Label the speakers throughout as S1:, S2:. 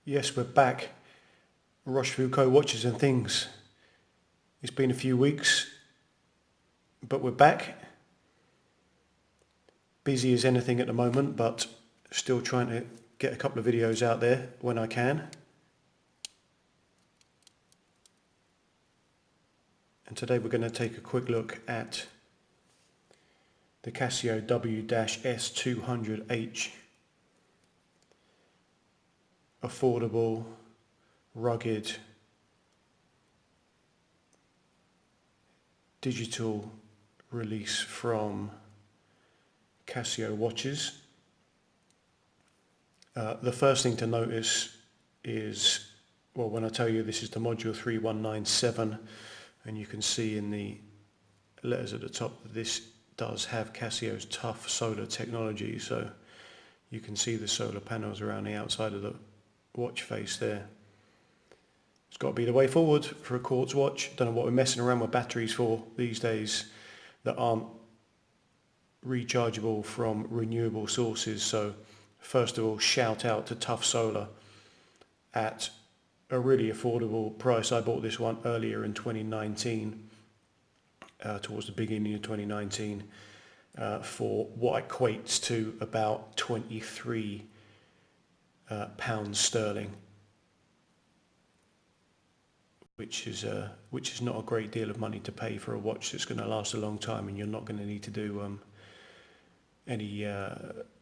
S1: Yes, we're back. Roshfooco watches and things. It's been a few weeks, but we're back. Busy as anything at the moment, but still trying to get a couple of videos out there when I can. And today we're going to take a quick look at the Casio WS200H. Affordable, rugged, digital release from Casio watches. The first thing to notice is, well, when I tell you this is the module 3197, and you can see in the letters at the top that this does have Casio's tough solar technology, so you can see the solar panels around the outside of the watch face there. It's got to be the way forward for a quartz watch. Don't know what we're messing around with batteries for these days that aren't rechargeable from renewable sources. So first of all, shout out to Tough Solar at a really affordable price. I bought this one earlier in 2019, towards the beginning of 2019, for what equates to about 23 pounds sterling, which is not a great deal of money to pay for a watch that's going to last a long time, and you're not going to need to do any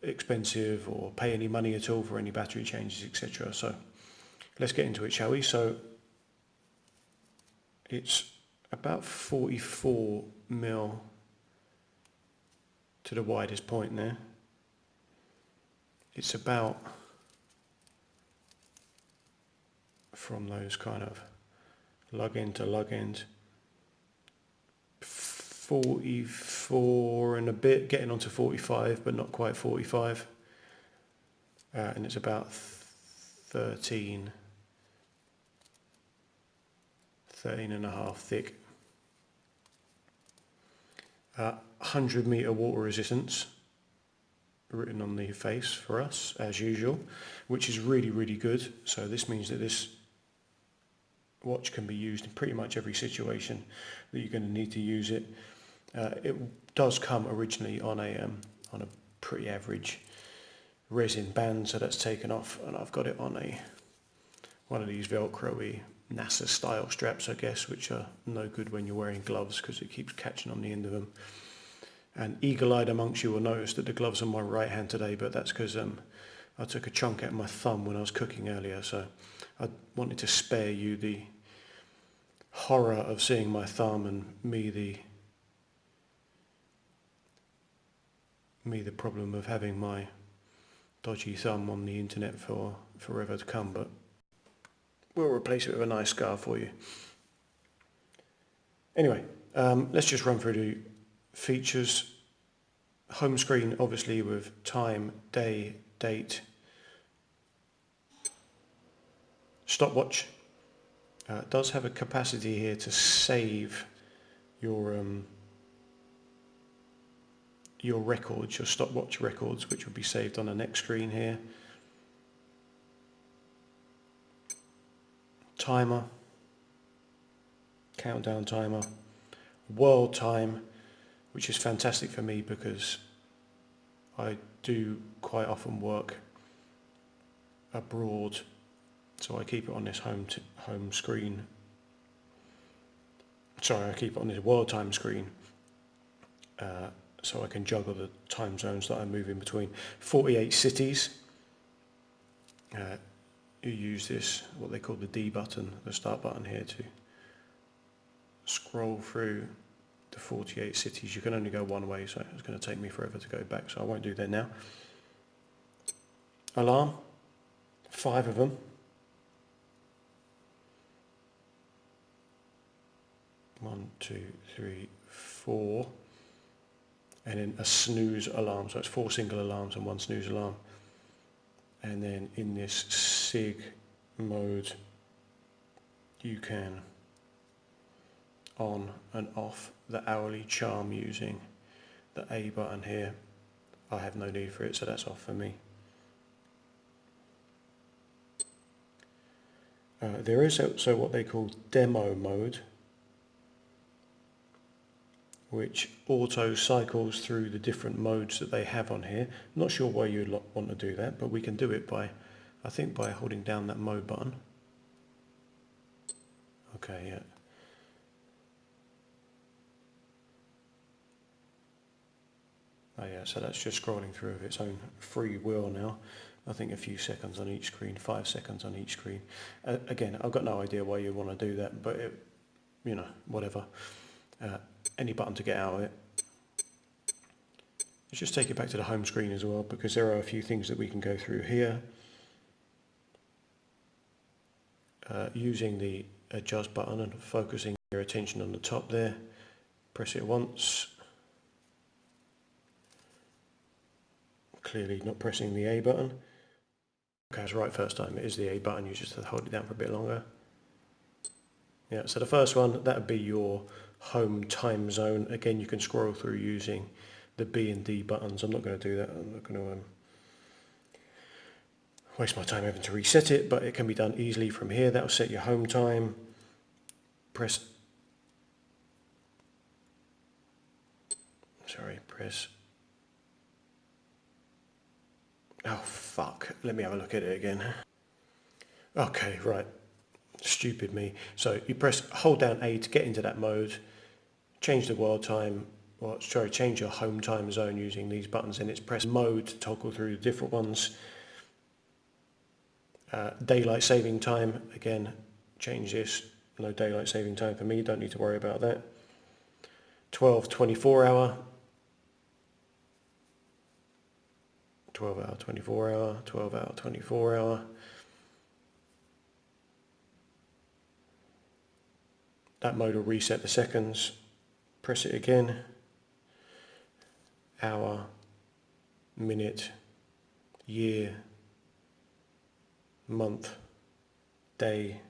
S1: expensive or pay any money at all for any battery changes, etc. So let's get into it, shall we? So it's about 44 mil to the widest point there. It's about, from those kind of lug end to lug end, 44 and a bit, getting on to 45, but not quite 45. And it's about 13 and a half thick. 100 meter water resistance written on the face for us as usual, which is really, really good. So this means that this watch can be used in pretty much every situation that you're going to need to use it. It does come originally on a pretty average resin band, so that's taken off, and I've got it on one of these Velcro-y NASA style straps, I guess, which are no good when you're wearing gloves because it keeps catching on the end of them. And eagle-eyed amongst you will notice that the gloves are my right hand today, but that's because I took a chunk out of my thumb when I was cooking earlier, so I wanted to spare you the horror of seeing my thumb and me the problem of having my dodgy thumb on the internet for forever to come, but we'll replace it with a nice scar for you. Anyway, let's just run through the features. Home screen, obviously, with time, day, date. Stopwatch. It does have a capacity here to save your records, your stopwatch records, which will be saved on the next screen here. Timer, countdown timer, world time, which is fantastic for me because I do quite often work abroad, so I keep it on this home screen. Sorry, I keep it on this world time screen, so I can juggle the time zones that I move in between. 48 cities. You use this, what they call the D button, the start button here, to scroll through the 48 cities. You can only go one way, so it's going to take me forever to go back, so I won't do that now. Alarm, 5 of them. 1, 2, 3, 4. And then a snooze alarm, so it's 4 single alarms and 1 snooze alarm. And then in this SIG mode, you can on and off the hourly charm using the A button here. I have no need for it, so that's off for me. There is also what they call demo mode, which auto cycles through the different modes that they have on here. I'm not sure why you'd want to do that, but we can do it by, I think, by holding down that mode button. Okay, yeah. Oh yeah, so that's just scrolling through of its own free will now. I think a few seconds on each screen, 5 seconds on each screen. Again, I've got no idea why you want to do that, but it, you know, whatever. Any button to get out of it. Let's just take it back to the home screen as well, because there are a few things that we can go through here. Using the adjust button and focusing your attention on the top there. Press it once. Clearly not pressing the A button. Okay, I was right first time. It is the A button. You just have to hold it down for a bit longer. Yeah, so the first one, that would be your home time zone. Again, you can scroll through using the B and D buttons. I'm not going to do that. I'm not going to waste my time having to reset it, but it can be done easily from here. That will set your home time. Press oh fuck, let me have a look at it again. Okay, right, stupid me. So you hold down A to get into that mode, change the world time, or sorry, change your home time zone using these buttons, and it's press mode to toggle through the different ones. Daylight saving time, again, change this. No daylight saving time for me, don't need to worry about that. 24 hour, 12 hour, 24 hour, 12 hour, 24 hour. That mode will reset the seconds. Press it again. Hour, minute, year, month, day.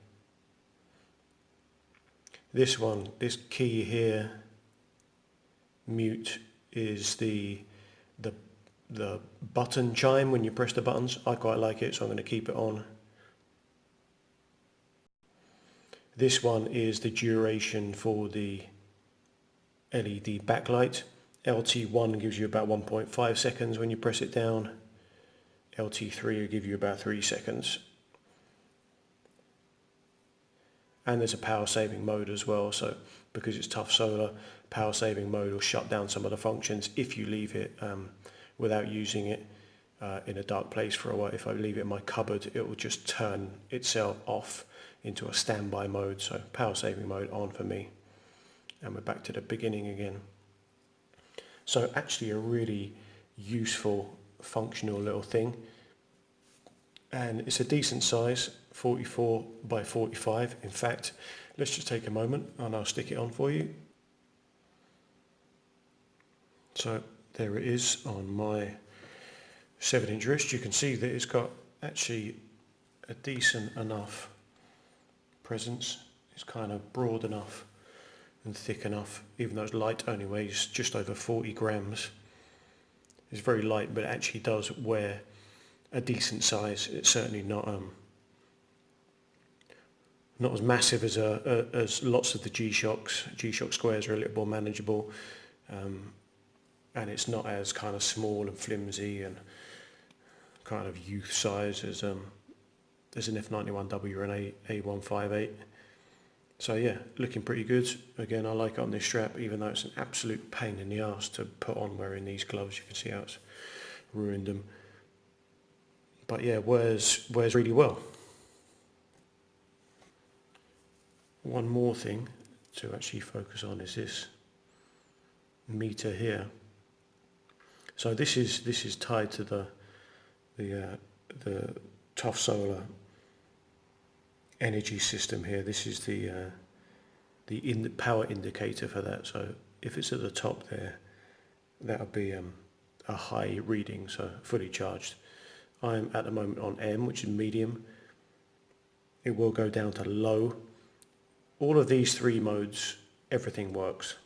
S1: This one, this key here, mute, is the button chime when you press the buttons. I quite like it, so I'm going to keep it on. This one is the duration for the LED backlight. LT1 gives you about 1.5 seconds when you press it down. LT3 will give you about 3 seconds. And there's a power saving mode as well, so because it's tough solar, power saving mode will shut down some of the functions if you leave it without using it in a dark place for a while. If I leave it in my cupboard, it will just turn itself off into a standby mode. So power saving mode on for me. And we're back to the beginning again. So actually a really useful, functional little thing. And it's a decent size, 44 by 45. In fact, let's just take a moment and I'll stick it on for you. So there it is on my 7-inch wrist. You can see that it's got actually a decent enough presence. It's kind of broad enough and thick enough, even though it's light, only weighs just over 40 grams. It's very light, but it actually does wear a decent size. It's certainly not as massive as lots of the G-Shocks. G-Shock squares are a little more manageable, and it's not as kind of small and flimsy and kind of youth size as an F91W or an A158. So yeah, looking pretty good. Again, I like it on this strap, even though it's an absolute pain in the arse to put on wearing these gloves. You can see how it's ruined them. But yeah, wears really well. One more thing to actually focus on is this meter here. So this is tied to the Tough Solar energy system here. This is the power indicator for that. So if it's at the top there, that'll be a high reading, so fully charged. I'm at the moment on M, which is medium. It will go down to low. All of these 3 modes, everything works.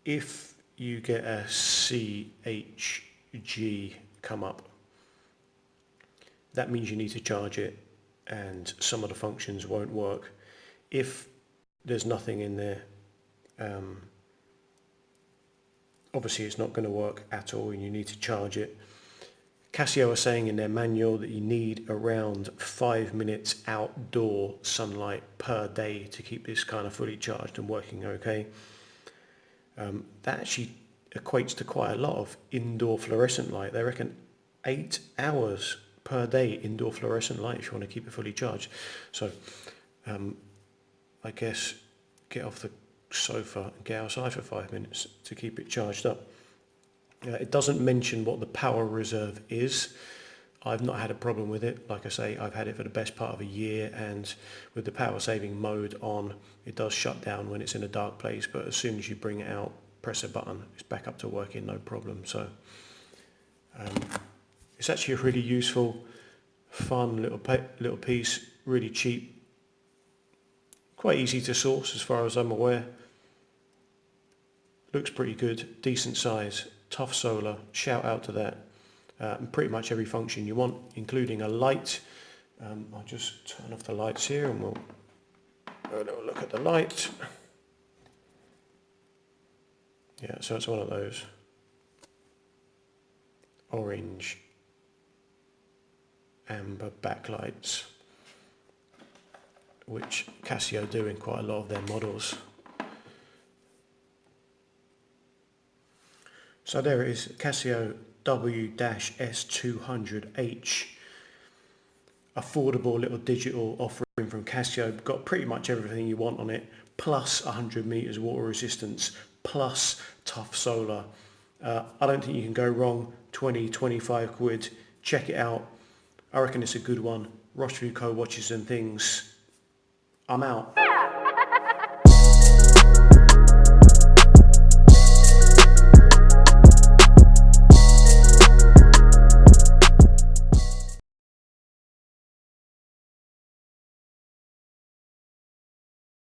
S1: If you get a CHG come up, that means you need to charge it, and some of the functions won't work. If there's nothing in there, obviously it's not going to work at all and you need to charge it. Casio are saying in their manual that you need around 5 minutes outdoor sunlight per day to keep this kind of fully charged and working okay. That actually equates to quite a lot of indoor fluorescent light. They reckon 8 hours per day indoor fluorescent light if you want to keep it fully charged. So I guess get off the sofa and get outside for 5 minutes to keep it charged up. It doesn't mention what the power reserve is. I've not had a problem with it. Like I say, I've had it for the best part of a year, and with the power saving mode on, it does shut down when it's in a dark place, but as soon as you bring it out, press a button, it's back up to working, no problem. So it's actually a really useful, fun little piece, really cheap, quite easy to source as far as I'm aware. Looks pretty good, decent size, tough solar, shout out to that. And pretty much every function you want, including a light. I'll just turn off the lights here and we'll have a little look at the light. Yeah, so it's one of those orange amber backlights, which Casio do in quite a lot of their models. So there it is, Casio WS200H, affordable little digital offering from Casio. Got pretty much everything you want on it, plus 100 meters water resistance, plus tough solar. I don't think you can go wrong. 20-25 quid. Check it out. I reckon it's a good one. Roshfooco watches and things. I'm out.